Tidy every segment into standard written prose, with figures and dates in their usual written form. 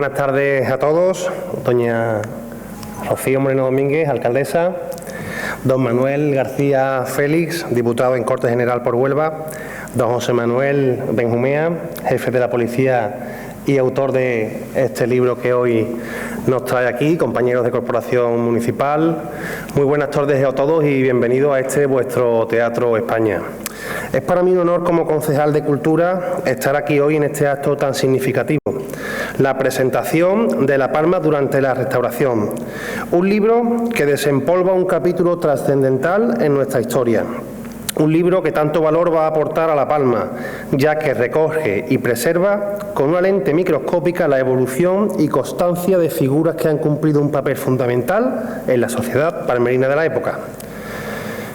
Buenas tardes a todos. Doña Rocío Moreno Domínguez, alcaldesa. Don Manuel García Félix, diputado en Cortes General por Huelva. Don José Manuel Benjumea, jefe de la Policía y autor de este libro que hoy nos trae aquí, compañeros de Corporación Municipal. Muy buenas tardes a todos y bienvenidos a este vuestro Teatro España. Es para mí un honor como concejal de Cultura estar aquí hoy en este acto tan significativo. La presentación de La Palma durante la restauración. Un libro que desempolva un capítulo trascendental en nuestra historia. Un libro que tanto valor va a aportar a La Palma, ya que recoge y preserva con una lente microscópica la evolución y constancia de figuras que han cumplido un papel fundamental en la sociedad palmerina de la época.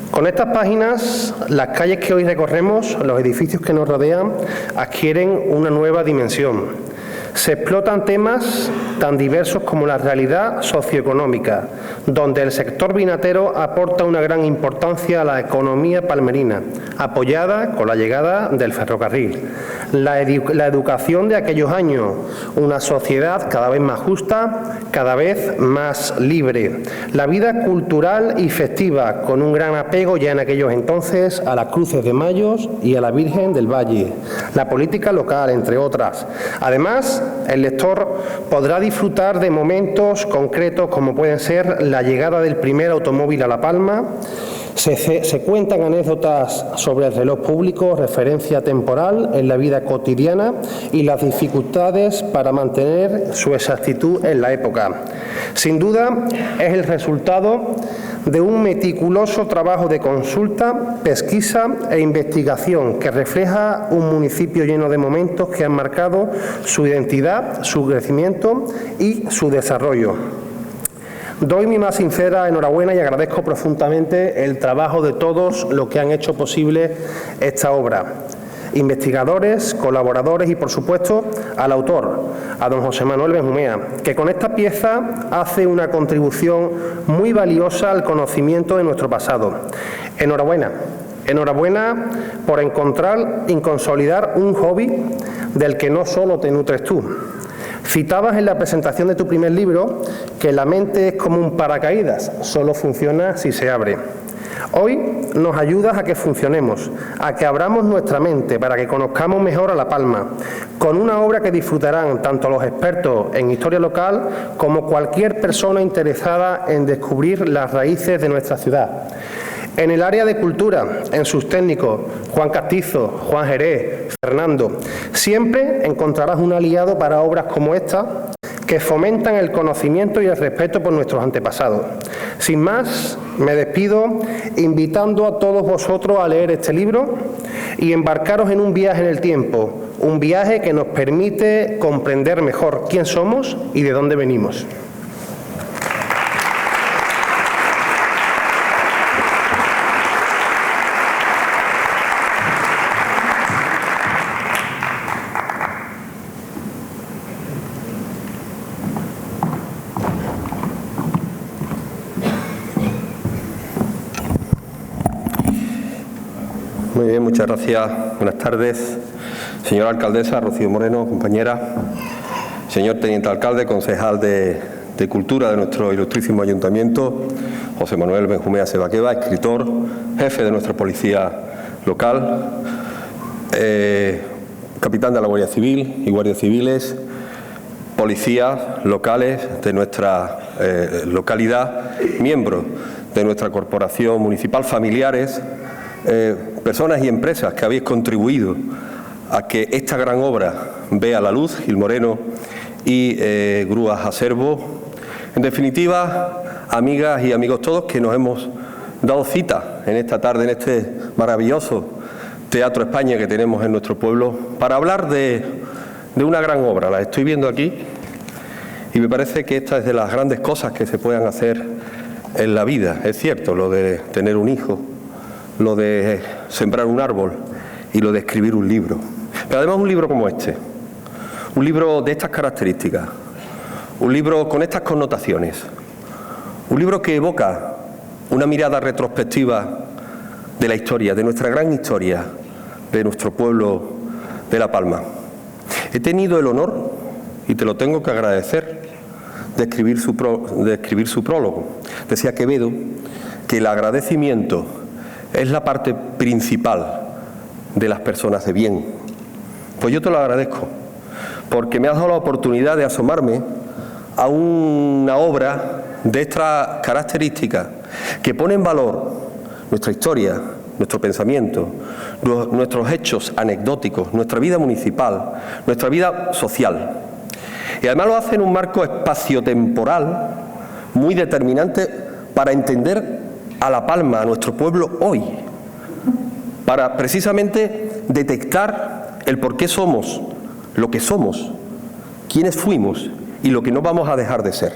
Con estas páginas, las calles que hoy recorremos, los edificios que nos rodean, adquieren una nueva dimensión. Se explotan temas tan diversos como la realidad socioeconómica, donde el sector vinatero aporta una gran importancia a la economía palmerina, apoyada con la llegada del ferrocarril. La educación de aquellos años, una sociedad cada vez más justa, cada vez más libre. La vida cultural y festiva, con un gran apego ya en aquellos entonces a las Cruces de Mayos y a la Virgen del Valle. La política local, entre otras. Además, el lector podrá disfrutar de momentos concretos como pueden ser la llegada del primer automóvil a La Palma. Se cuentan anécdotas sobre el reloj público, referencia temporal en la vida cotidiana y las dificultades para mantener su exactitud en la época. Sin duda, es el resultado de un meticuloso trabajo de consulta, pesquisa e investigación que refleja un municipio lleno de momentos que han marcado su identidad, su crecimiento y su desarrollo. Doy mi más sincera enhorabuena y agradezco profundamente el trabajo de todos los que han hecho posible esta obra. Investigadores, colaboradores y, por supuesto, al autor, a don José Manuel Benjumea, que con esta pieza hace una contribución muy valiosa al conocimiento de nuestro pasado. Enhorabuena. Enhorabuena por encontrar y consolidar un hobby del que no solo te nutres tú. Citabas en la presentación de tu primer libro que la mente es como un paracaídas, solo funciona si se abre. Hoy nos ayudas a que funcionemos, a que abramos nuestra mente para que conozcamos mejor a La Palma, con una obra que disfrutarán tanto los expertos en historia local como cualquier persona interesada en descubrir las raíces de nuestra ciudad. En el área de cultura, en sus técnicos, Juan Castizo, Juan Jerez, Fernando, siempre encontrarás un aliado para obras como esta que fomentan el conocimiento y el respeto por nuestros antepasados. Sin más, me despido invitando a todos vosotros a leer este libro y embarcaros en un viaje en el tiempo, un viaje que nos permite comprender mejor quién somos y de dónde venimos. Muy bien, muchas gracias. Buenas tardes. Señora alcaldesa, Rocío Moreno, compañera. Señor teniente alcalde, concejal de Cultura de nuestro ilustrísimo ayuntamiento. José Manuel Benjumea Sebaqueva, escritor, jefe de nuestra policía local. Capitán de la Guardia Civil y guardias civiles. Policías locales de nuestra localidad. Miembros de nuestra corporación municipal. Familiares. Personas y empresas que habéis contribuido a que esta gran obra vea la luz, Gil Moreno y Grúas Acervo. En definitiva, amigas y amigos todos que nos hemos dado cita en esta tarde, en este maravilloso Teatro España que tenemos en nuestro pueblo, para hablar de una gran obra. La estoy viendo aquí y me parece que esta es de las grandes cosas que se puedan hacer en la vida. Es cierto, lo de tener un hijo, lo de sembrar un árbol y lo de escribir un libro. Pero además un libro como este, un libro de estas características, un libro con estas connotaciones, un libro que evoca una mirada retrospectiva de la historia, de nuestra gran historia, de nuestro pueblo de La Palma. He tenido el honor y te lo tengo que agradecer, de escribir su prólogo. Decía Quevedo que el agradecimiento es la parte principal de las personas de bien. Pues yo te lo agradezco, porque me has dado la oportunidad de asomarme a una obra de estas características que pone en valor nuestra historia, nuestro pensamiento, nuestros hechos anecdóticos, nuestra vida municipal, nuestra vida social. Y además lo hace en un marco espaciotemporal muy determinante para entender a La Palma, a nuestro pueblo hoy, para precisamente detectar el por qué somos lo que somos, quiénes fuimos y lo que no vamos a dejar de ser.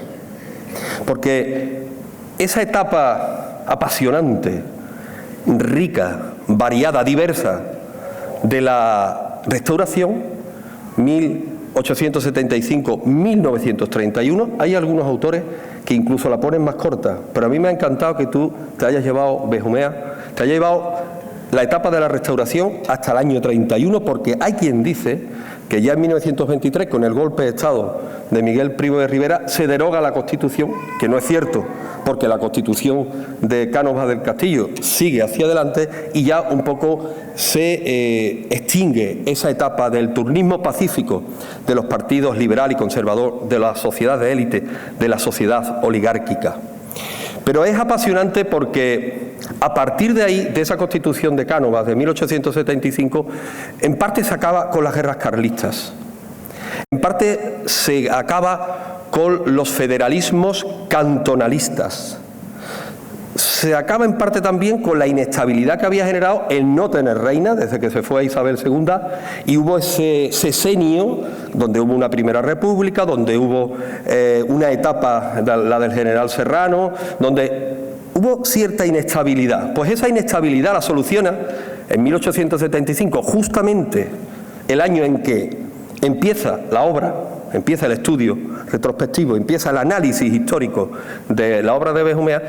Porque esa etapa apasionante, rica, variada, diversa de la Restauración, 1875-1931, hay algunos autores que incluso la ponen más corta, pero a mí me ha encantado que tú te hayas llevado, Benjumea, te hayas llevado la etapa de la Restauración hasta el año 31, porque hay quien dice que ya en 1923, con el golpe de Estado de Miguel Primo de Rivera, se deroga la Constitución, que no es cierto, porque la Constitución de Cánovas del Castillo sigue hacia adelante y ya un poco se extingue esa etapa del turnismo pacífico de los partidos liberal y conservador, de la sociedad de élite, de la sociedad oligárquica. Pero es apasionante porque a partir de ahí, de esa Constitución de Cánovas de 1875, en parte se acaba con las guerras carlistas, en parte se acaba con los federalismos cantonalistas, se acaba en parte también con la inestabilidad que había generado el no tener reina desde que se fue Isabel II, y hubo ese sexenio donde hubo una primera república, donde hubo una etapa, la del general Serrano, donde hubo cierta inestabilidad. Pues esa inestabilidad la soluciona en 1875, justamente el año en que empieza la obra, empieza el estudio retrospectivo, empieza el análisis histórico de la obra de Benjumea,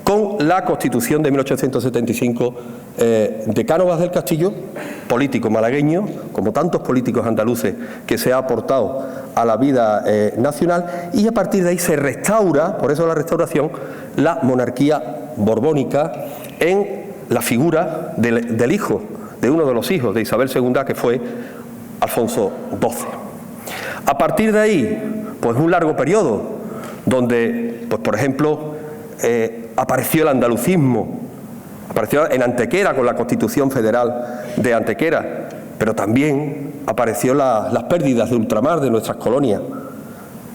con la Constitución de 1875 de Cánovas del Castillo, político malagueño, como tantos políticos andaluces que se ha aportado a la vida nacional, y a partir de ahí se restaura, por eso la restauración, la monarquía borbónica en la figura del hijo, de uno de los hijos de Isabel II, que fue Alfonso XII. A partir de ahí, pues un largo periodo, donde, pues por ejemplo, apareció el andalucismo, apareció en Antequera con la Constitución Federal de Antequera, pero también apareció las pérdidas de ultramar de nuestras colonias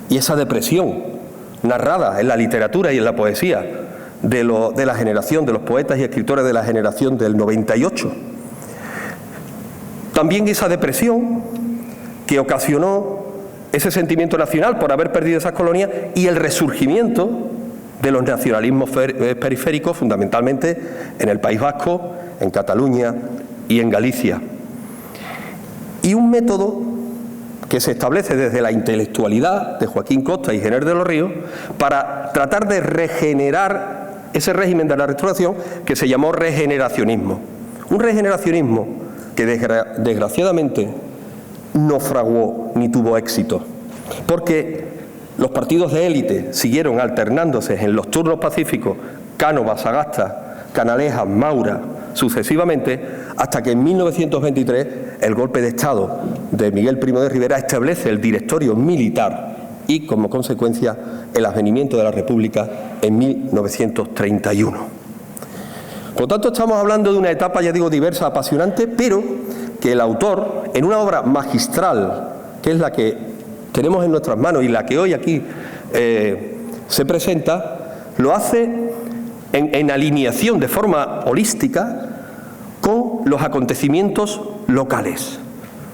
y esa depresión narrada en la literatura y en la poesía de la generación, de los poetas y escritores de la generación del 98. También esa depresión que ocasionó ese sentimiento nacional por haber perdido esas colonias y el resurgimiento de los nacionalismos periféricos, fundamentalmente en el País Vasco, en Cataluña y en Galicia. Y un método que se establece desde la intelectualidad de Joaquín Costa y Jenner de los Ríos para tratar de regenerar ese régimen de la Restauración que se llamó regeneracionismo. Un regeneracionismo que desgraciadamente no fraguó ni tuvo éxito, porque los partidos de élite siguieron alternándose en los turnos pacíficos, Cánovas, Sagasta, Canalejas, Maura, sucesivamente, hasta que en 1923 el golpe de Estado de Miguel Primo de Rivera establece el directorio militar y, como consecuencia, el advenimiento de la República en 1931. Por lo tanto, estamos hablando de una etapa, ya digo, diversa, apasionante, pero que el autor, en una obra magistral, que es la que tenemos en nuestras manos y la que hoy aquí se presenta, lo hace en alineación de forma holística con los acontecimientos locales,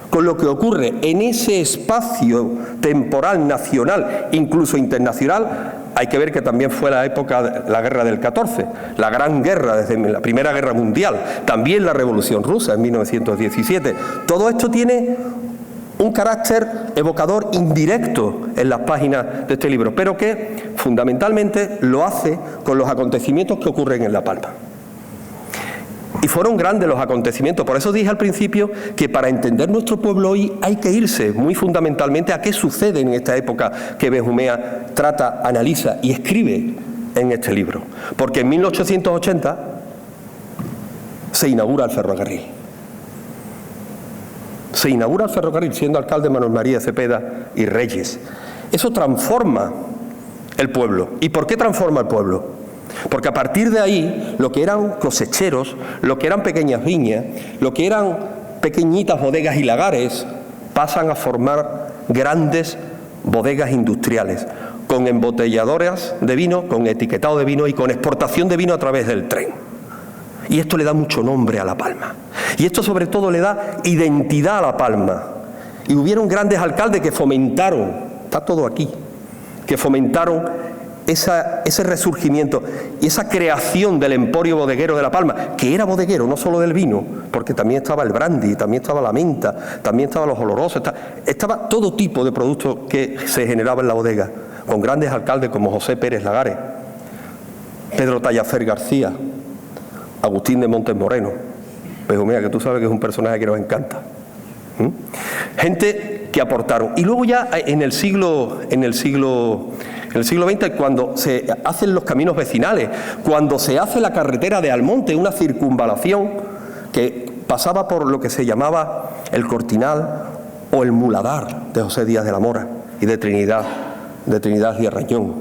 con lo que ocurre en ese espacio temporal nacional, incluso internacional. Hay que ver que también fue la época de la guerra del 14, la gran guerra desde la Primera Guerra Mundial, también la Revolución Rusa en 1917. Todo esto tiene un carácter evocador indirecto en las páginas de este libro, pero que fundamentalmente lo hace con los acontecimientos que ocurren en La Palma. Y fueron grandes los acontecimientos. Por eso dije al principio que para entender nuestro pueblo hoy hay que irse muy fundamentalmente a qué sucede en esta época que Benjumea trata, analiza y escribe en este libro. Porque en 1880 se inaugura el ferrocarril. Se inaugura el ferrocarril siendo alcalde Manuel María Cepeda y Reyes. Eso transforma el pueblo. ¿Y por qué transforma el pueblo? Porque a partir de ahí, lo que eran cosecheros, lo que eran pequeñas viñas, lo que eran pequeñitas bodegas y lagares, pasan a formar grandes bodegas industriales, con embotelladoras de vino, con etiquetado de vino y con exportación de vino a través del tren. Y esto le da mucho nombre a La Palma. Y esto sobre todo le da identidad a La Palma. Y hubieron grandes alcaldes que fomentaron, está todo aquí, que fomentaron ese resurgimiento y esa creación del emporio bodeguero de La Palma, que era bodeguero no solo del vino, porque también estaba el brandy, también estaba la menta, también estaban los olorosos, estaba todo tipo de productos que se generaba en la bodega, con grandes alcaldes como José Pérez Lagares, Pedro Tallafer García, Agustín de Montes Moreno. Pues mira, que tú sabes que es un personaje que nos encanta. Gente que aportaron. Y luego ya en el siglo XX, cuando se hacen los caminos vecinales, cuando se hace la carretera de Almonte, una circunvalación que pasaba por lo que se llamaba el Cortinal o el Muladar de José Díaz de la Mora y de Trinidad Díaz Rañón.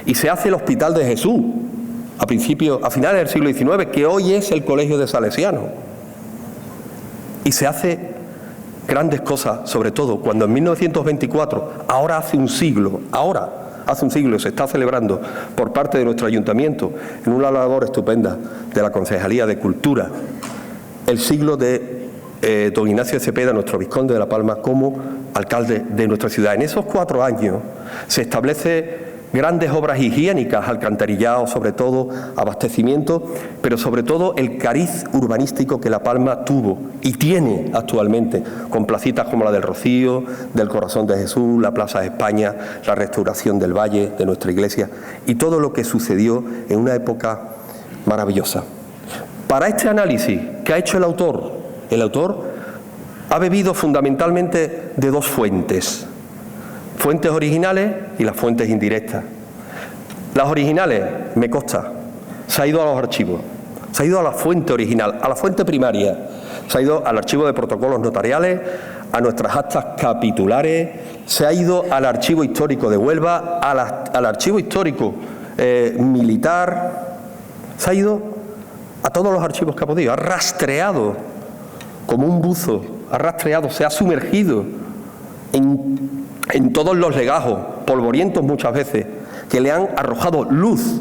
Y se hace el Hospital de Jesús a finales del siglo XIX, que hoy es el Colegio de Salesianos. Y se hace grandes cosas, sobre todo cuando en 1924, ahora hace un siglo, se está celebrando por parte de nuestro ayuntamiento, en una labor estupenda de la Concejalía de Cultura, el siglo de don Ignacio Cepeda, nuestro vizconde de La Palma, como alcalde de nuestra ciudad. En esos 4 años se establece grandes obras higiénicas, alcantarillado sobre todo, abastecimiento, pero sobre todo el cariz urbanístico que La Palma tuvo y tiene actualmente, con placitas como la del Rocío, del Corazón de Jesús, la Plaza de España, la restauración del Valle, de nuestra iglesia, y todo lo que sucedió en una época maravillosa. Para este análisis que ha hecho el autor ha bebido fundamentalmente de 2 fuentes. Fuentes originales y las fuentes indirectas. Las originales, me consta, se ha ido a los archivos, se ha ido a la fuente original, a la fuente primaria, se ha ido al archivo de protocolos notariales, a nuestras actas capitulares, se ha ido al archivo histórico de Huelva, al archivo histórico militar, se ha ido a todos los archivos que ha podido, ha rastreado como un buzo, se ha sumergido en todos los legajos, polvorientos muchas veces, que le han arrojado luz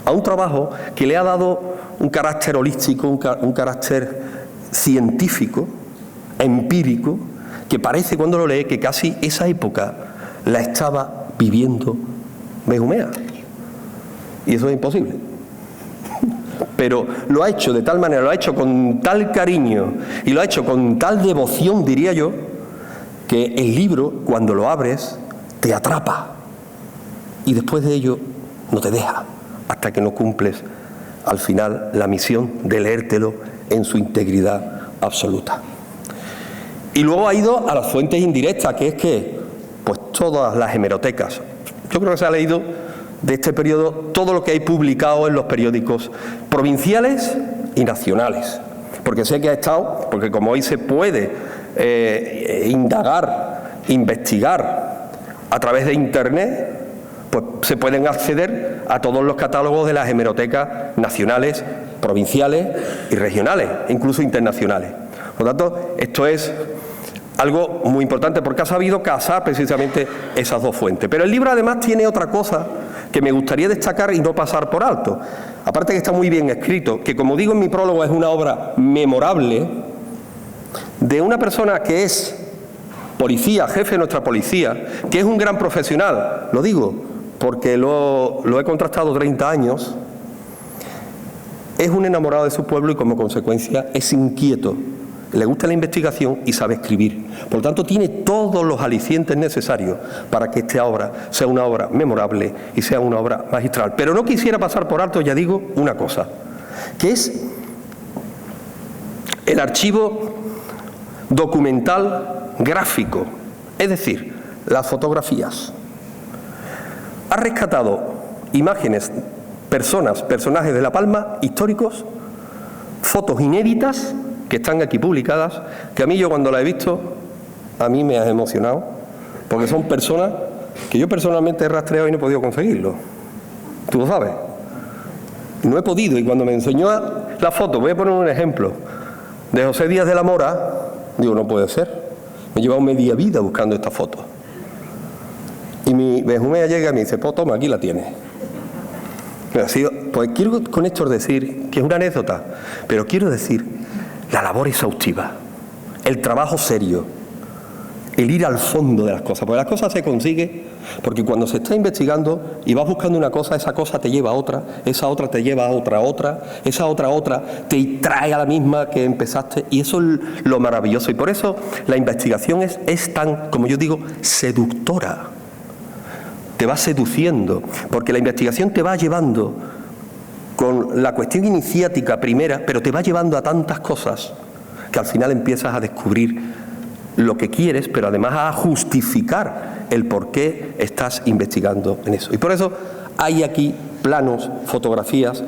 a un trabajo que le ha dado un carácter holístico, un carácter científico, empírico, que parece cuando lo lee que casi esa época la estaba viviendo Benjumea. Y eso es imposible. Pero lo ha hecho de tal manera, lo ha hecho con tal cariño y lo ha hecho con tal devoción, diría yo, que el libro, cuando lo abres, te atrapa y después de ello no te deja hasta que no cumples al final la misión de leértelo en su integridad absoluta. Y luego ha ido a las fuentes indirectas, que es que, pues todas las hemerotecas. Yo creo que se ha leído de este periodo todo lo que hay publicado en los periódicos provinciales y nacionales, porque sé que ha estado, porque como hoy se puede indagar, investigar a través de Internet, pues se pueden acceder a todos los catálogos de las hemerotecas nacionales, provinciales y regionales, incluso internacionales. Por lo tanto, esto es algo muy importante porque ha sabido casar precisamente esas 2 fuentes. Pero el libro además tiene otra cosa que me gustaría destacar y no pasar por alto. Aparte que está muy bien escrito, que como digo en mi prólogo es una obra memorable de una persona que es policía, jefe de nuestra policía, que es un gran profesional, lo digo porque lo he contrastado 30 años, es un enamorado de su pueblo y como consecuencia es inquieto, le gusta la investigación y sabe escribir. Por lo tanto, tiene todos los alicientes necesarios para que esta obra sea una obra memorable y sea una obra magistral. Pero no quisiera pasar por alto, ya digo, una cosa, que es el archivo documental gráfico, es decir, las fotografías. Ha rescatado imágenes, personajes de La Palma, históricos, fotos inéditas que están aquí publicadas, que a mí yo cuando las he visto, a mí me ha emocionado, porque son personas que yo personalmente he rastreado y no he podido conseguirlo. Tú lo sabes. No he podido, y cuando me enseñó la foto, voy a poner un ejemplo, de José Díaz de la Mora, digo, no puede ser. Me he llevado media vida buscando esta foto. Y mi Benjumea llega y me dice, pues toma, aquí la tienes. Pues quiero con esto decir, que es una anécdota, pero quiero decir la labor exhaustiva, el trabajo serio, el ir al fondo de las cosas, porque las cosas se consiguen porque cuando se está investigando y vas buscando una cosa, esa cosa te lleva a otra, esa otra te lleva a otra, esa otra te trae a la misma que empezaste, y eso es lo maravilloso. Y por eso la investigación es tan, como yo digo, seductora. Te va seduciendo, porque la investigación te va llevando con la cuestión iniciática primera, pero te va llevando a tantas cosas que al final empiezas a descubrir lo que quieres, pero además a justificar el por qué estás investigando en eso. Y por eso hay aquí planos, fotografías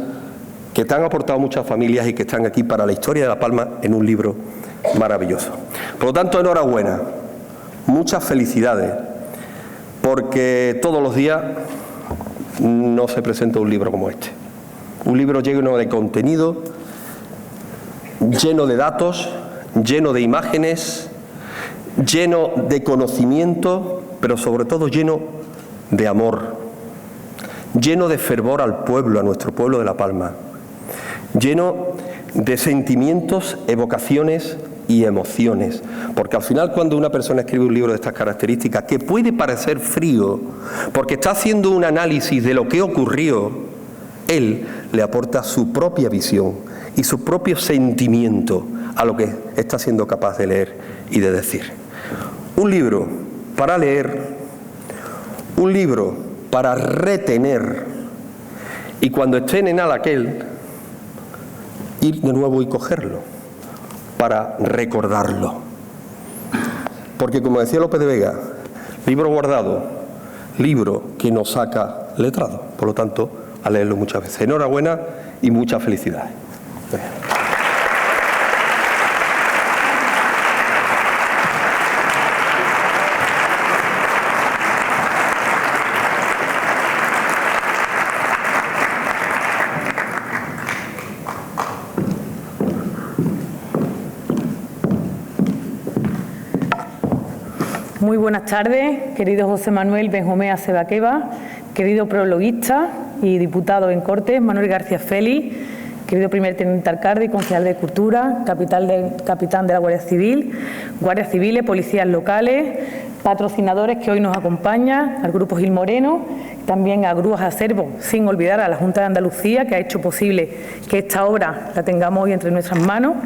que te han aportado muchas familias y que están aquí para la historia de La Palma en un libro maravilloso. Por lo tanto, enhorabuena, muchas felicidades, porque todos los días no se presenta un libro como este. Un libro lleno de contenido, lleno de datos, lleno de imágenes, lleno de conocimiento, pero sobre todo lleno de amor, lleno de fervor al pueblo, a nuestro pueblo de La Palma, lleno de sentimientos, evocaciones y emociones, porque al final cuando una persona escribe un libro de estas características, que puede parecer frío, porque está haciendo un análisis de lo que ocurrió, él le aporta su propia visión y su propio sentimiento a lo que está siendo capaz de leer y de decir. Un libro para leer, un libro para retener, y cuando esté en aquel, ir de nuevo y cogerlo, para recordarlo. Porque como decía López de Vega, libro guardado, libro que nos saca letrado. Por lo tanto, a leerlo muchas veces. Enhorabuena y muchas felicidades. Muy buenas tardes, querido José Manuel Benjumea Sebaqueva, querido prologuista y diputado en Cortes, Manuel García Félix, querido primer teniente alcalde y concejal de Cultura, capitán de la Guardia Civil, guardias civiles, policías locales, patrocinadores que hoy nos acompañan, al Grupo Gil Moreno, también a Grúas Acervo, sin olvidar a la Junta de Andalucía, que ha hecho posible que esta obra la tengamos hoy entre nuestras manos,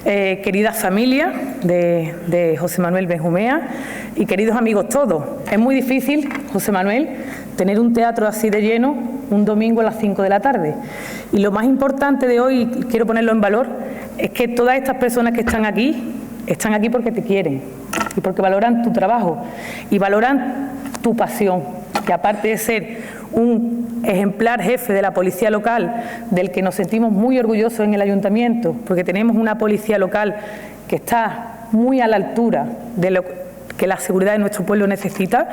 queridas familias de José Manuel Benjumea y queridos amigos todos. Es muy difícil, José Manuel, tener un teatro así de lleno un domingo a las 5 de la tarde. Y lo más importante de hoy, y quiero ponerlo en valor, es que todas estas personas que están aquí porque te quieren y porque valoran tu trabajo y valoran tu pasión, que aparte de ser un ejemplar jefe de la policía local, del que nos sentimos muy orgullosos en el ayuntamiento, porque tenemos una policía local que está muy a la altura de lo que la seguridad de nuestro pueblo necesita,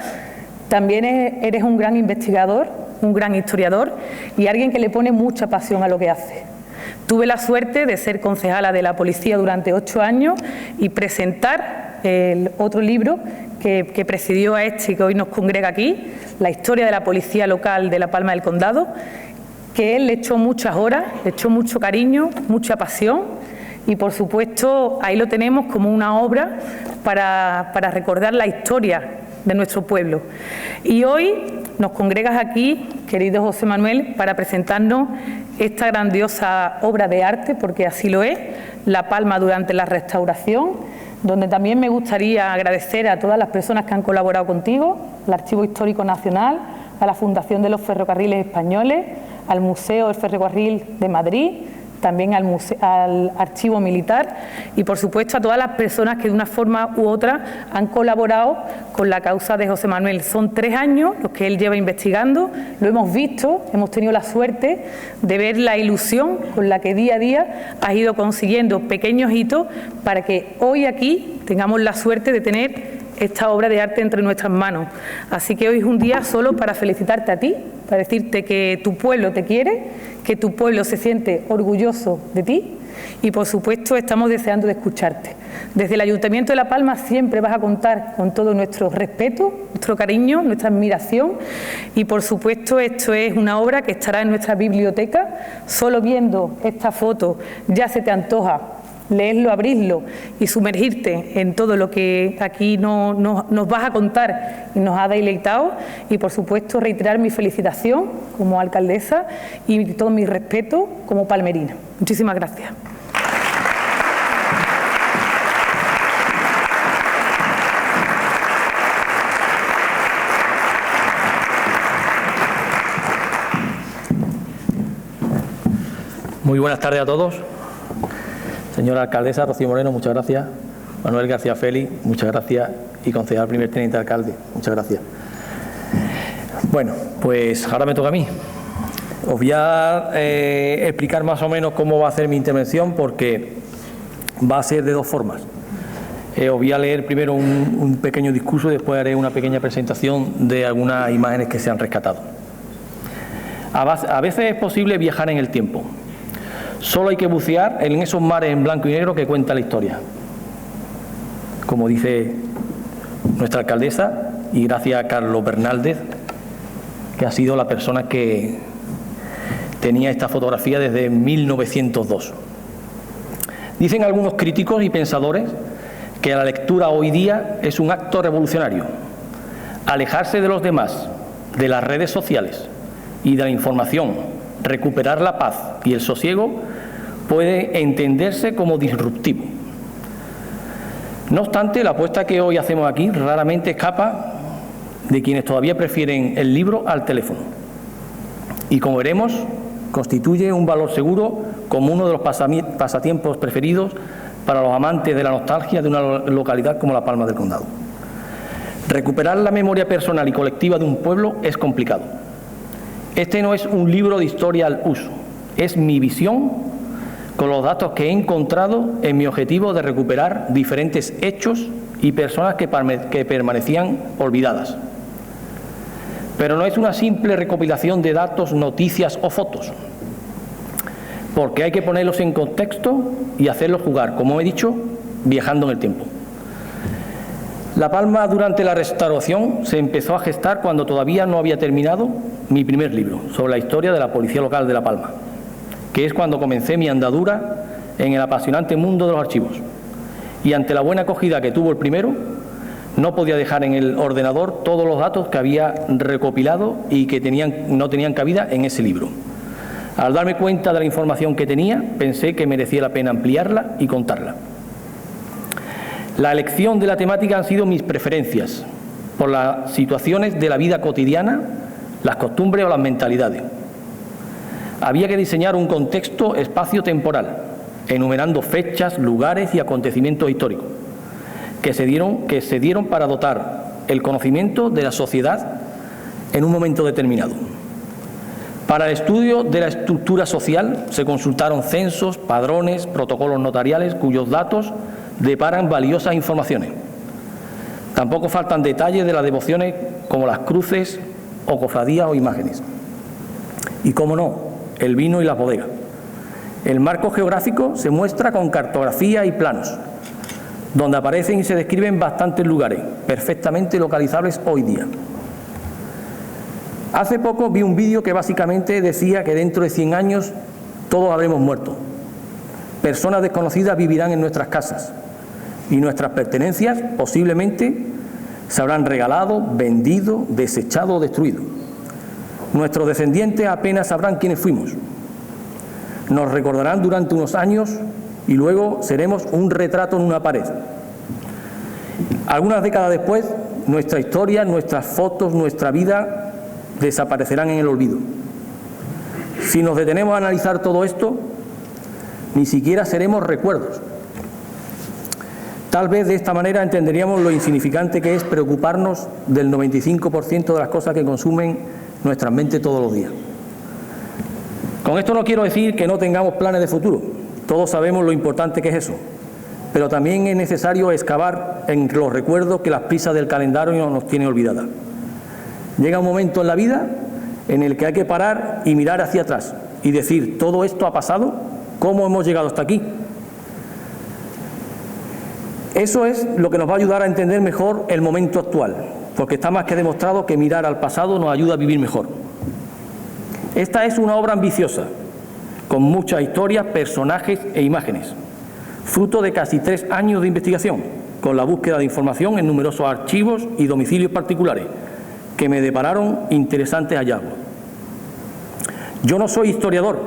también eres un gran investigador, un gran historiador y alguien que le pone mucha pasión a lo que hace. Tuve la suerte de ser concejala de la policía durante 8 años y presentar el otro libro que presidió a este y que hoy nos congrega aquí, la historia de la policía local de La Palma del Condado, que él le echó muchas horas, le echó mucho cariño, mucha pasión y por supuesto ahí lo tenemos como una obra para recordar la historia de nuestro pueblo. Y hoy nos congregas aquí, querido José Manuel, para presentarnos esta grandiosa obra de arte, porque así lo es, La Palma durante la restauración, donde también me gustaría agradecer a todas las personas que han colaborado contigo, al Archivo Histórico Nacional, a la Fundación de los Ferrocarriles Españoles, al Museo del Ferrocarril de Madrid, también al Archivo Militar y, por supuesto, a todas las personas que de una forma u otra han colaborado con la causa de José Manuel. Son 3 años los que él lleva investigando, lo hemos visto, hemos tenido la suerte de ver la ilusión con la que día a día has ido consiguiendo pequeños hitos para que hoy aquí tengamos la suerte de tener esta obra de arte entre nuestras manos. Así que hoy es un día solo para felicitarte a ti, para decirte que tu pueblo te quiere, que tu pueblo se siente orgulloso de ti y, por supuesto, estamos deseando de escucharte. Desde el Ayuntamiento de La Palma siempre vas a contar con todo nuestro respeto, nuestro cariño, nuestra admiración y, por supuesto, esto es una obra que estará en nuestra biblioteca. Solo viendo esta foto ya se te antoja leerlo, abrirlo y sumergirte en todo lo que aquí nos vas a contar y nos ha deleitado. Y, por supuesto, reiterar mi felicitación como alcaldesa y todo mi respeto como palmerina. Muchísimas gracias. Muy buenas tardes a todos. Señora alcaldesa Rocío Moreno, muchas gracias. Manuel García Félix, muchas gracias. Y concejal primer teniente alcalde, muchas gracias. Bueno, pues ahora me toca a mí. Os voy a explicar más o menos cómo va a ser mi intervención, porque va a ser de 2 formas. Os voy a leer primero un pequeño discurso y después haré una pequeña presentación de algunas imágenes que se han rescatado. A veces es posible viajar en el tiempo. Solo hay que bucear en esos mares en blanco y negro que cuenta la historia. Como dice nuestra alcaldesa, y gracias a Carlos Bernaldez, que ha sido la persona que tenía esta fotografía desde 1902. Dicen algunos críticos y pensadores que la lectura hoy día es un acto revolucionario. Alejarse de los demás, de las redes sociales y de la información, recuperar la paz y el sosiego puede entenderse como disruptivo. No obstante, la apuesta que hoy hacemos aquí raramente escapa de quienes todavía prefieren el libro al teléfono. Y como veremos, constituye un valor seguro como uno de los pasatiempos preferidos para los amantes de la nostalgia de una localidad como La Palma del Condado. Recuperar la memoria personal y colectiva de un pueblo es complicado. Este no es un libro de historia al uso, es mi visión con los datos que he encontrado en mi objetivo de recuperar diferentes hechos y personas que permanecían olvidadas. Pero no es una simple recopilación de datos, noticias o fotos, porque hay que ponerlos en contexto y hacerlos jugar, como he dicho, viajando en el tiempo. La Palma, durante la restauración, se empezó a gestar cuando todavía no había terminado mi primer libro sobre la historia de la Policía Local de La Palma, que es cuando comencé mi andadura en el apasionante mundo de los archivos. Y ante la buena acogida que tuvo el primero, no podía dejar en el ordenador todos los datos que había recopilado y que no tenían cabida en ese libro. Al darme cuenta de la información que tenía, pensé que merecía la pena ampliarla y contarla. La elección de la temática han sido mis preferencias, por las situaciones de la vida cotidiana, las costumbres o las mentalidades. Había que diseñar un contexto espacio-temporal, enumerando fechas, lugares y acontecimientos históricos que se dieron para dotar el conocimiento de la sociedad en un momento determinado. Para el estudio de la estructura social se consultaron censos, padrones, protocolos notariales cuyos datos deparan valiosas informaciones. Tampoco faltan detalles de las devociones como las cruces o cofradías o imágenes. Y cómo no, el vino y las bodegas. El marco geográfico se muestra con cartografía y planos, donde aparecen y se describen bastantes lugares, perfectamente localizables hoy día. Hace poco vi un vídeo que básicamente decía que dentro de 100 años todos habremos muerto. Personas desconocidas vivirán en nuestras casas y nuestras pertenencias posiblemente se habrán regalado, vendido, desechado o destruido. Nuestros descendientes apenas sabrán quiénes fuimos. Nos recordarán durante unos años y luego seremos un retrato en una pared. Algunas décadas después, nuestra historia, nuestras fotos, nuestra vida desaparecerán en el olvido. Si nos detenemos a analizar todo esto, ni siquiera seremos recuerdos. Tal vez de esta manera entenderíamos lo insignificante que es preocuparnos del 95% de las cosas que consumen nuestras mentes todos los días. Con esto no quiero decir que no tengamos planes de futuro. Todos sabemos lo importante que es eso. Pero también es necesario excavar en los recuerdos que las prisas del calendario nos tienen olvidadas. Llega un momento en la vida en el que hay que parar y mirar hacia atrás y decir, ¿todo esto ha pasado? ¿Cómo hemos llegado hasta aquí? Eso es lo que nos va a ayudar a entender mejor el momento actual, porque está más que demostrado que mirar al pasado nos ayuda a vivir mejor. Esta es una obra ambiciosa, con muchas historias, personajes e imágenes, fruto de casi 3 años de investigación, con la búsqueda de información en numerosos archivos y domicilios particulares, que me depararon interesantes hallazgos. Yo no soy historiador,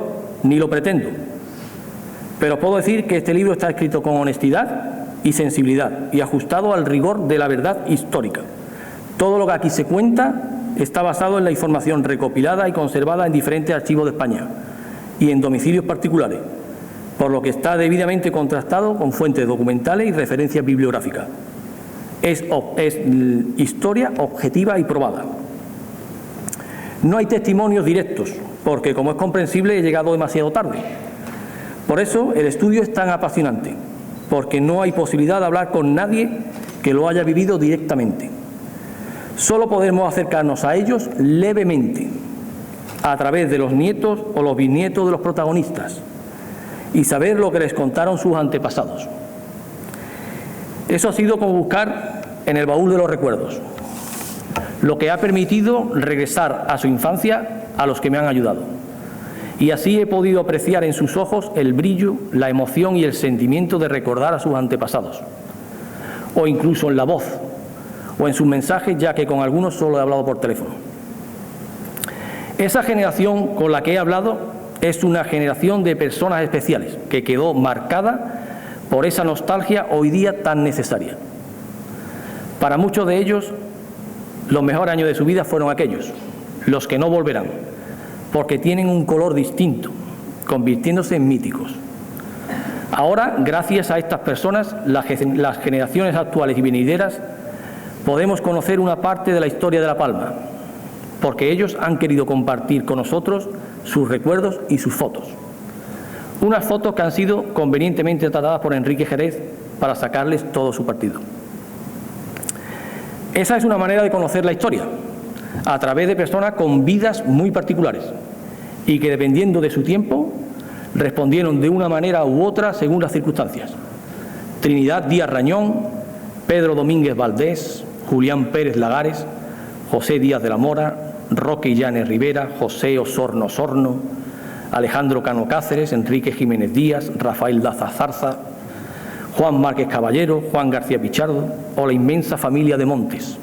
ni lo pretendo, pero puedo decir que este libro está escrito con honestidad y sensibilidad y ajustado al rigor de la verdad histórica. Todo lo que aquí se cuenta está basado en la información recopilada y conservada en diferentes archivos de España y en domicilios particulares, por lo que está debidamente contrastado con fuentes documentales y referencias bibliográficas. Es historia objetiva y probada. No hay testimonios directos, porque, como es comprensible, he llegado demasiado tarde. Por eso el estudio es tan apasionante, porque no hay posibilidad de hablar con nadie que lo haya vivido directamente. Solo podemos acercarnos a ellos levemente, a través de los nietos o los bisnietos de los protagonistas, y saber lo que les contaron sus antepasados. Eso ha sido como buscar en el baúl de los recuerdos, lo que ha permitido regresar a su infancia a los que me han ayudado. Y así he podido apreciar en sus ojos el brillo, la emoción y el sentimiento de recordar a sus antepasados, o incluso en la voz, o en sus mensajes, ya que con algunos solo he hablado por teléfono. Esa generación con la que he hablado es una generación de personas especiales, que quedó marcada por esa nostalgia hoy día tan necesaria. Para muchos de ellos, los mejores años de su vida fueron aquellos, los que no volverán, porque tienen un color distinto, convirtiéndose en míticos. Ahora, gracias a estas personas, las generaciones actuales y venideras, podemos conocer una parte de la historia de La Palma, porque ellos han querido compartir con nosotros sus recuerdos y sus fotos. Unas fotos que han sido convenientemente tratadas por Enrique Jerez para sacarles todo su partido. Esa es una manera de conocer la historia, a través de personas con vidas muy particulares y que, dependiendo de su tiempo, respondieron de una manera u otra según las circunstancias. Trinidad Díaz Rañón, Pedro Domínguez Valdés, Julián Pérez Lagares, José Díaz de la Mora, Roque Illanes Rivera, José Osorno Osorno, Alejandro Cano Cáceres, Enrique Jiménez Díaz, Rafael Daza Zarza, Juan Márquez Caballero, Juan García Pichardo o la inmensa familia de Montes.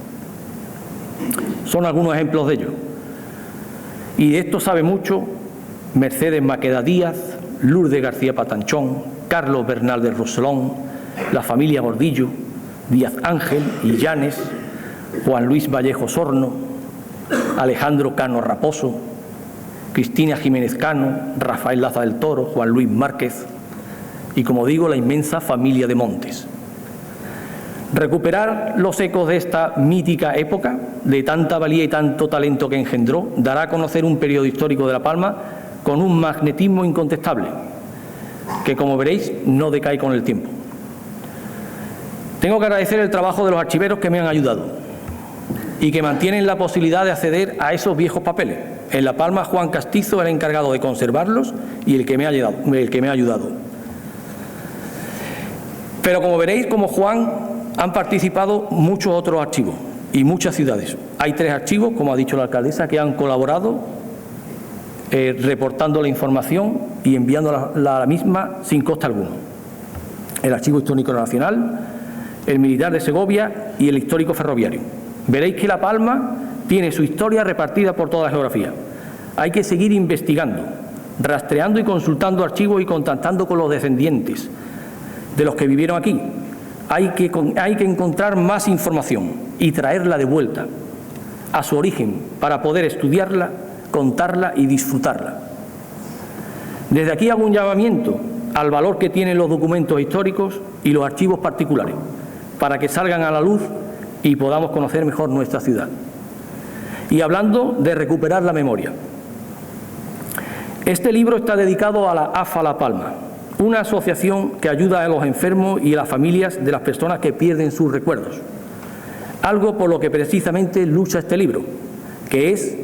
Son algunos ejemplos de ello. Y de esto sabe mucho Mercedes Maqueda Díaz, Lourdes García Patanchón, Carlos Bernal de Roselón, la familia Gordillo, Díaz Ángel, Illanes, Juan Luis Vallejo Sorno, Alejandro Cano Raposo, Cristina Jiménez Cano, Rafael Laza del Toro, Juan Luis Márquez y, como digo, la inmensa familia de Montes. Recuperar los ecos de esta mítica época, de tanta valía y tanto talento que engendró, dará a conocer un periodo histórico de La Palma con un magnetismo incontestable, que, como veréis, no decae con el tiempo. Tengo que agradecer el trabajo de los archiveros que me han ayudado y que mantienen la posibilidad de acceder a esos viejos papeles. En La Palma, Juan Castizo es el encargado de conservarlos y el que me ha ayudado. Pero, como veréis, como Juan, han participado muchos otros archivos y muchas ciudades. Hay 3 archivos, como ha dicho la alcaldesa, que han colaborado reportando la información y enviando la misma sin coste alguno. El Archivo Histórico Nacional, el Militar de Segovia y el Histórico Ferroviario. Veréis que La Palma tiene su historia repartida por toda la geografía. Hay que seguir investigando, rastreando y consultando archivos y contactando con los descendientes de los que vivieron aquí. Hay que encontrar más información y traerla de vuelta a su origen para poder estudiarla, contarla y disfrutarla. Desde aquí hago un llamamiento al valor que tienen los documentos históricos y los archivos particulares, para que salgan a la luz y podamos conocer mejor nuestra ciudad. Y hablando de recuperar la memoria, este libro está dedicado a la AFA La Palma, una asociación que ayuda a los enfermos y a las familias de las personas que pierden sus recuerdos. Algo por lo que precisamente lucha este libro, que es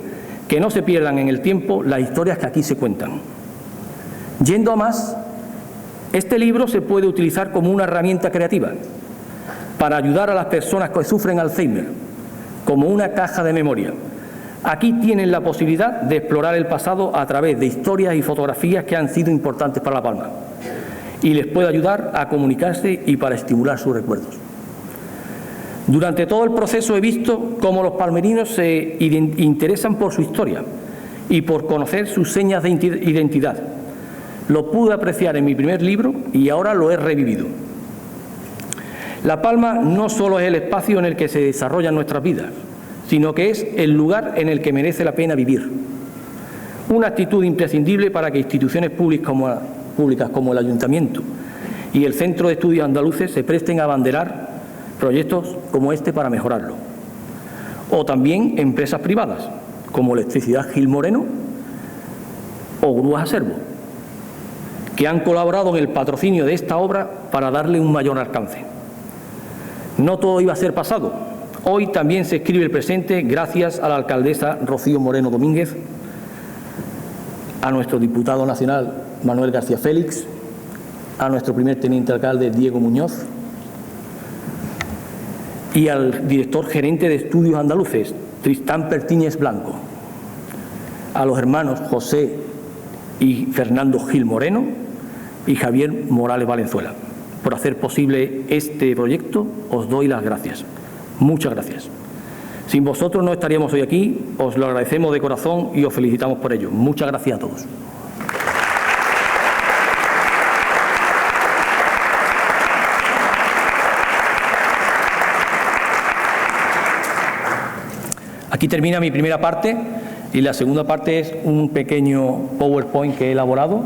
que no se pierdan en el tiempo las historias que aquí se cuentan. Yendo a más, este libro se puede utilizar como una herramienta creativa para ayudar a las personas que sufren Alzheimer, como una caja de memoria. Aquí tienen la posibilidad de explorar el pasado a través de historias y fotografías que han sido importantes para La Palma y les puede ayudar a comunicarse y para estimular sus recuerdos. Durante todo el proceso he visto cómo los palmerinos se interesan por su historia y por conocer sus señas de identidad. Lo pude apreciar en mi primer libro y ahora lo he revivido. La Palma no solo es el espacio en el que se desarrollan nuestras vidas, sino que es el lugar en el que merece la pena vivir. Una actitud imprescindible para que instituciones públicas como el Ayuntamiento y el Centro de Estudios Andaluces se presten a abanderar proyectos como este para mejorarlo. O también empresas privadas, como Electricidad Gil Moreno o Grúas Acervo, que han colaborado en el patrocinio de esta obra para darle un mayor alcance. No todo iba a ser pasado. Hoy también se escribe el presente gracias a la alcaldesa Rocío Moreno Domínguez, a nuestro diputado nacional Manuel García Félix, a nuestro primer teniente alcalde Diego Muñoz y al director gerente de Estudios Andaluces, Tristán Pertíñez Blanco, a los hermanos José y Fernando Gil Moreno y Javier Morales Valenzuela. Por hacer posible este proyecto os doy las gracias. Muchas gracias. Sin vosotros no estaríamos hoy aquí, os lo agradecemos de corazón y os felicitamos por ello. Muchas gracias a todos. Aquí termina mi primera parte y la segunda parte es un pequeño PowerPoint que he elaborado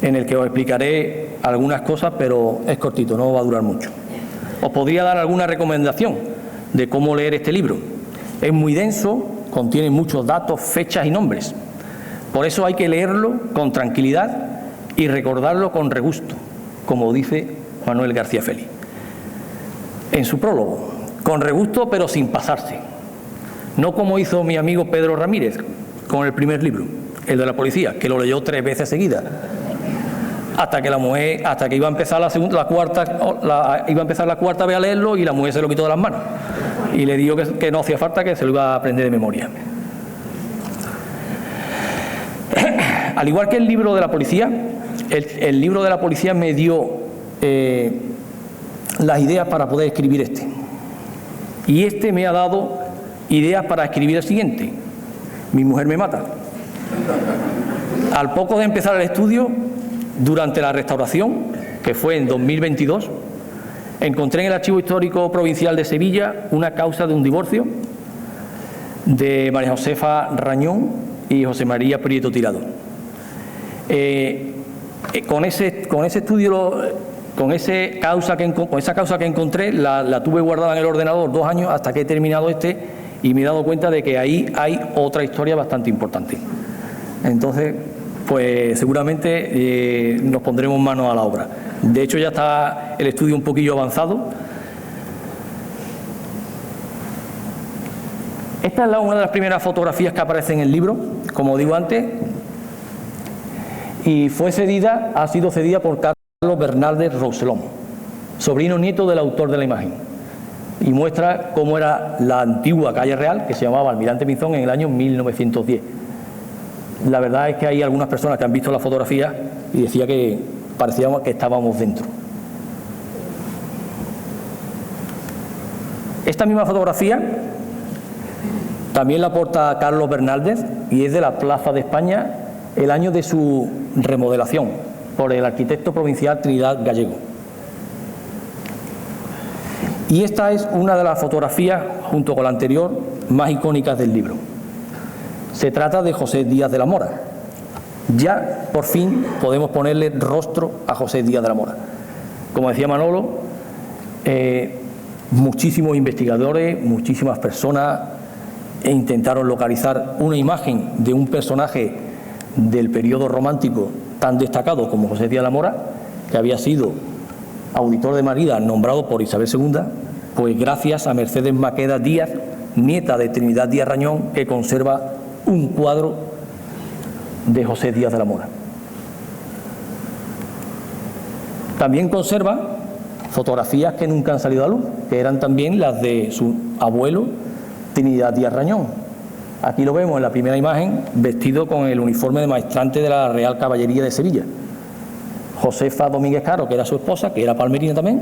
en el que os explicaré algunas cosas, pero es cortito, no va a durar mucho. Os podría dar alguna recomendación de cómo leer este libro. Es muy denso, contiene muchos datos, fechas y nombres. Por eso hay que leerlo con tranquilidad y recordarlo con regusto, como dice Manuel García Félix en su prólogo. Con regusto, pero sin pasarse. No como hizo mi amigo Pedro Ramírez con el primer libro, el de la policía, que lo leyó 3 veces seguidas, hasta que la mujer, hasta que iba a empezar la cuarta vez a leerlo y la mujer se lo quitó de las manos y le dijo que no hacía falta, que se lo iba a aprender de memoria. Al igual que el libro de la policía, el libro de la policía me dio las ideas para poder escribir este. Y este me ha dado ideas para escribir el siguiente. Mi mujer me mata. Al poco de empezar el estudio, durante la restauración, que fue en 2022, encontré en el Archivo Histórico Provincial de Sevilla una causa de un divorcio de María Josefa Rañón y José María Prieto Tirado. Con esa causa que encontré, la tuve guardada en el ordenador 2 años hasta que he terminado este y me he dado cuenta de que ahí hay otra historia bastante importante. Entonces, pues seguramente nos pondremos manos a la obra. De hecho, ya está el estudio un poquillo avanzado. Esta es una de las primeras fotografías que aparece en el libro, como digo antes, y ha sido cedida por Carlos Bernaldez Rousselón, sobrino nieto del autor de la imagen, y muestra cómo era la antigua calle real, que se llamaba Almirante Pinzón, en el año 1910. La verdad es que hay algunas personas que han visto la fotografía y decía que parecíamos que estábamos dentro. Esta misma fotografía también la aporta Carlos Bernaldez y es de la Plaza de España, el año de su remodelación por el arquitecto provincial Trinidad Gallego. Y esta es una de las fotografías, junto con la anterior, más icónicas del libro. Se trata de José Díaz de la Mora, ya por fin podemos ponerle rostro a José Díaz de la Mora. Como decía Manolo, muchísimos investigadores, muchísimas personas intentaron localizar una imagen de un personaje del periodo romántico tan destacado como José Díaz de la Mora, que había sido auditor de Marida nombrado por Isabel II, pues gracias a Mercedes Maqueda Díaz, nieta de Trinidad Díaz Rañón, que conserva un cuadro de José Díaz de la Mora. También conserva fotografías que nunca han salido a luz, que eran también las de su abuelo Trinidad Díaz Rañón. Aquí lo vemos en la primera imagen, vestido con el uniforme de maestrante de la Real Caballería de Sevilla. Josefa Domínguez Caro, que era su esposa, que era palmerina también,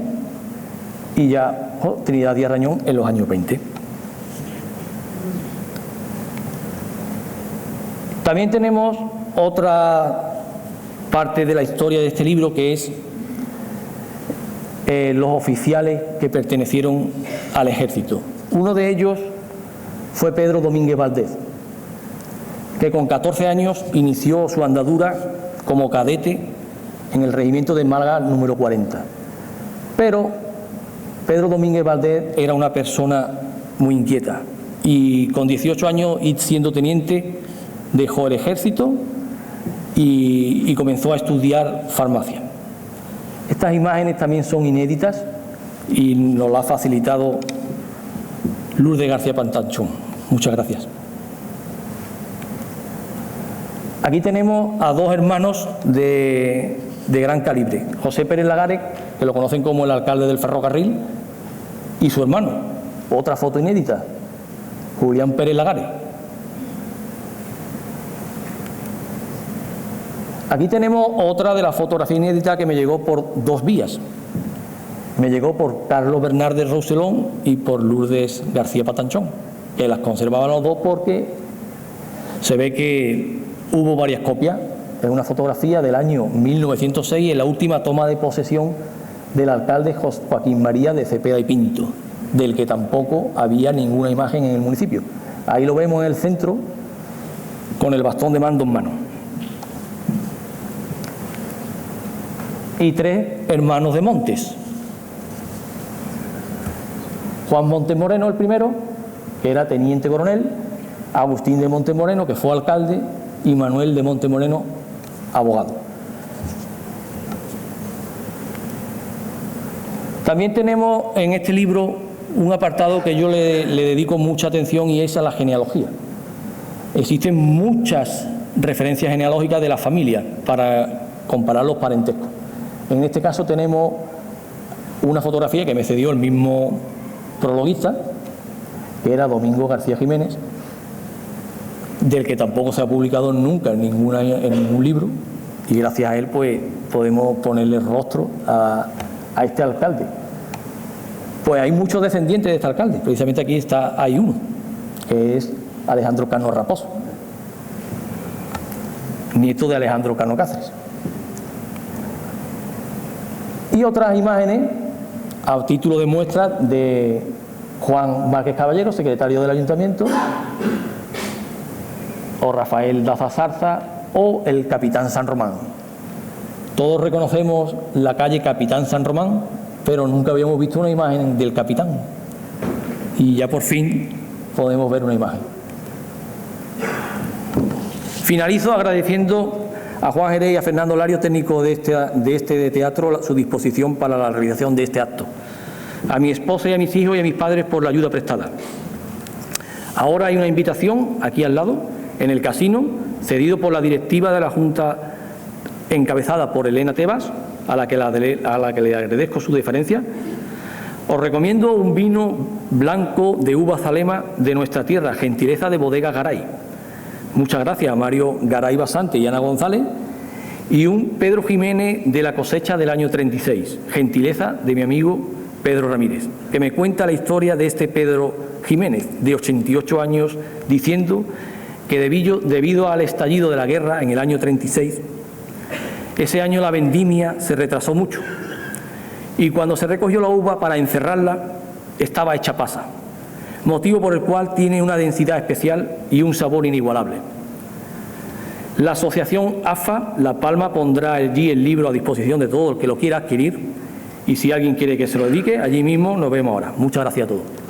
y ya Trinidad Díaz Rañón en los años 20. También tenemos otra parte de la historia de este libro, que es los oficiales que pertenecieron al ejército. Uno de ellos fue Pedro Domínguez Valdés, que con 14 años inició su andadura como cadete en el regimiento de Málaga número 40. Pero Pedro Domínguez Valdés era una persona muy inquieta y con 18 años y siendo teniente dejó el ejército y comenzó a estudiar farmacia. Estas imágenes también son inéditas y nos las ha facilitado Lourdes García Pantanchón. Muchas gracias. Aquí tenemos a dos hermanos de gran calibre. José Pérez Lagares, que lo conocen como el alcalde del ferrocarril, y su hermano. Otra foto inédita, Julián Pérez Lagares. Aquí tenemos otra de la fotografía inédita que me llegó por dos vías. Me llegó por Carlos Bernardes Roussellón y por Lourdes García Pantanchón, que las conservaban los dos porque se ve que hubo varias copias. Es una fotografía del año 1906, en la última toma de posesión del alcalde Joaquín María de Cepeda y Pinto, del que tampoco había ninguna imagen en el municipio. Ahí lo vemos en el centro, con el bastón de mando en mano. Y tres hermanos de Montes. Juan Montes Moreno, el primero, que era teniente coronel, Agustín de Montes Moreno, que fue alcalde, y Manuel de Montes Moreno, abogado. También tenemos en este libro un apartado que yo le dedico mucha atención, y es a la genealogía. Existen muchas referencias genealógicas de la familia para comparar los parentescos. En este caso tenemos una fotografía que me cedió el mismo prologuista, que era Domingo García Jiménez, del que tampoco se ha publicado nunca en ningún libro, y gracias a él pues podemos ponerle rostro a este alcalde. Pues hay muchos descendientes de este alcalde. Precisamente aquí hay uno, que es Alejandro Cano Raposo, nieto de Alejandro Cano Cáceres. Y otras imágenes a título de muestra de Juan Márquez Caballero, secretario del Ayuntamiento, o Rafael Daza Zarza, o el Capitán San Román. Todos reconocemos la calle Capitán San Román, pero nunca habíamos visto una imagen del capitán. Y ya por fin podemos ver una imagen. Finalizo agradeciendo a Juan Jerez y a Fernando Lario, técnico de este teatro, su disposición para la realización de este acto. A mi esposa y a mis hijos y a mis padres por la ayuda prestada. Ahora hay una invitación aquí al lado, en el casino, cedido por la directiva de la Junta, encabezada por Elena Tebas, a la que le agradezco su deferencia. Os recomiendo un vino blanco de uva zalema de nuestra tierra, gentileza de Bodega Garay. Muchas gracias a Mario Garay Basante y Ana González. Y un Pedro Jiménez de la cosecha del año 36, gentileza de mi amigo Pedro Ramírez, que me cuenta la historia de este Pedro Jiménez, de 88 años, diciendo que debido al estallido de la guerra en el año 36, ese año la vendimia se retrasó mucho y cuando se recogió la uva para encerrarla estaba hecha pasa, motivo por el cual tiene una densidad especial y un sabor inigualable. La asociación AFA La Palma pondrá allí el libro a disposición de todo el que lo quiera adquirir y si alguien quiere que se lo dedique, allí mismo nos vemos ahora. Muchas gracias a todos.